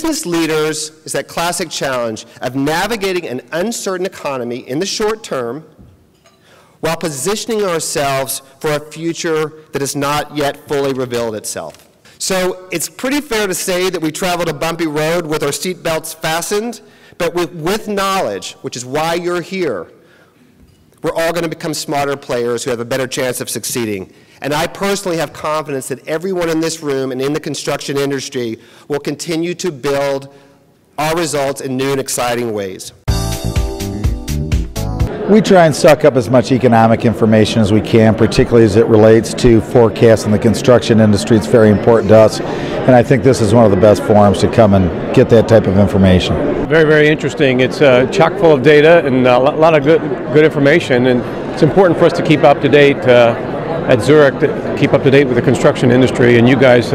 business leaders is that classic challenge of navigating an uncertain economy in the short term while positioning ourselves for a future that has not yet fully revealed itself. So it's pretty fair to say that we traveled a bumpy road with our seatbelts fastened, but with knowledge, which is why you're here, we're all going to become smarter players who have a better chance of succeeding. And I personally have confidence that everyone in this room and in the construction industry will continue to build our results in new and exciting ways. We try and suck up as much economic information as we can, particularly as it relates to forecasting the construction industry. It's very important to us, and I think this is one of the best forums to come and get that type of information. Very, very interesting. It's chock full of data and a lot of good information, and it's important for us to keep up to date at Zurich, to keep up to date with the construction industry, and you guys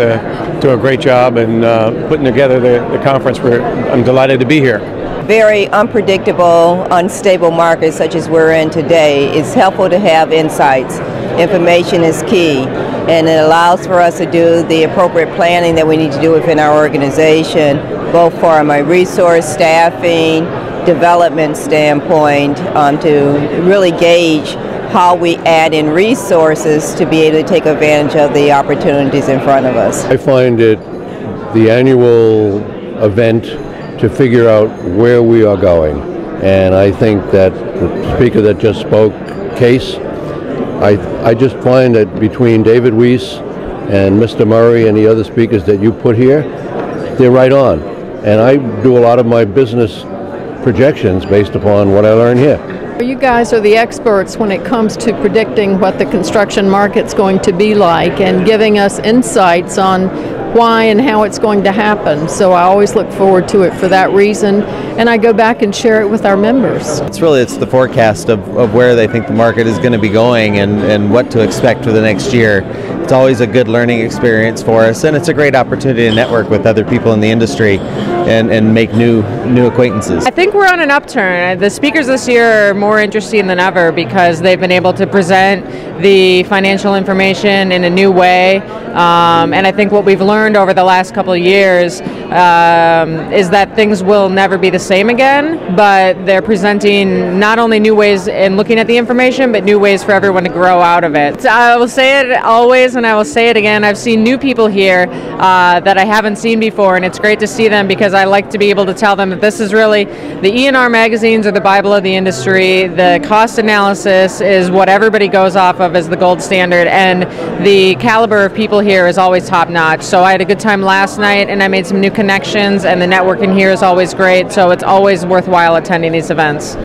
do a great job in putting together the conference. I'm delighted to be here. Very unpredictable, unstable markets such as we're in today, it's helpful to have insights. Information is key, and it allows for us to do the appropriate planning that we need to do within our organization, both from a resource, staffing, development standpoint, to really gauge how we add in resources to be able to take advantage of the opportunities in front of us. I find it the annual event to figure out where we are going, and I think that the speaker that just spoke, Case, I just find that between David Weiss and Mr. Murray and the other speakers that you put here, they're right on, and I do a lot of my business projections based upon what I learn here. You guys are the experts when it comes to predicting what the construction market's going to be like and giving us insights on why and how it's going to happen. So I always look forward to it for that reason, and I go back and share it with our members. It's the forecast of where they think the market is going to be going and what to expect for the next year. It's always a good learning experience for us, and it's a great opportunity to network with other people in the industry and make new acquaintances. I think we're on an upturn. The speakers this year are more interesting than ever because they've been able to present the financial information in a new way, and I think what we've learned over the last couple of years is that things will never be the same again, but they're presenting not only new ways in looking at the information, but new ways for everyone to grow out of it. So I will say it always, and I will say it again, I've seen new people here that I haven't seen before, and it's great to see them because I like to be able to tell them that this is really, the E&R magazines are the Bible of the industry. The cost analysis is what everybody goes off of as the gold standard, and the caliber of people here is always top notch. So I had a good time last night, and I made some new connections, and the networking here is always great, so it's always worthwhile attending these events.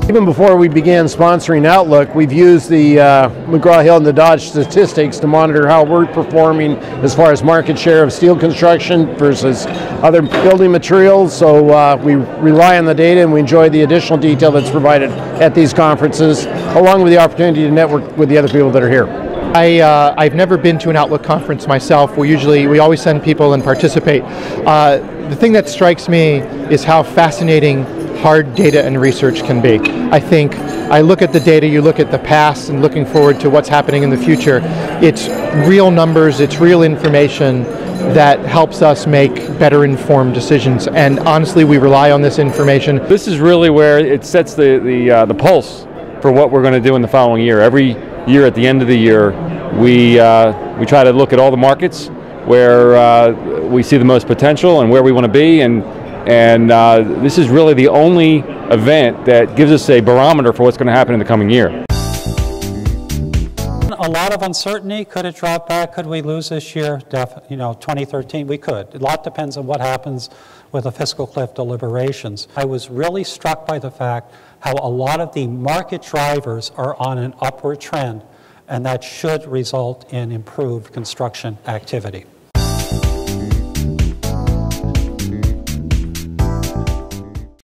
Even before we began sponsoring Outlook, we've used the McGraw-Hill and the Dodge statistics to monitor how we're performing as far as market share of steel construction versus other building materials. So we rely on the data, and we enjoy the additional detail that's provided at these conferences, along with the opportunity to network with the other people that are here. I've never been to an Outlook conference myself. We always send people and participate. The thing that strikes me is how fascinating hard data and research can be. I think I look at the data, you look at the past, and looking forward to what's happening in the future. It's real numbers, it's real information that helps us make better informed decisions, and honestly we rely on this information. This is really where it sets the pulse for what we're going to do in the following year. Every year at the end of the year we try to look at all the markets where we see the most potential and where we want to be, and this is really the only event that gives us a barometer for what's going to happen in the coming year. A lot of uncertainty. Could it drop back? Could we lose this year? 2013, we could. A lot depends on what happens with the fiscal cliff deliberations. I was really struck by the fact how a lot of the market drivers are on an upward trend, and that should result in improved construction activity.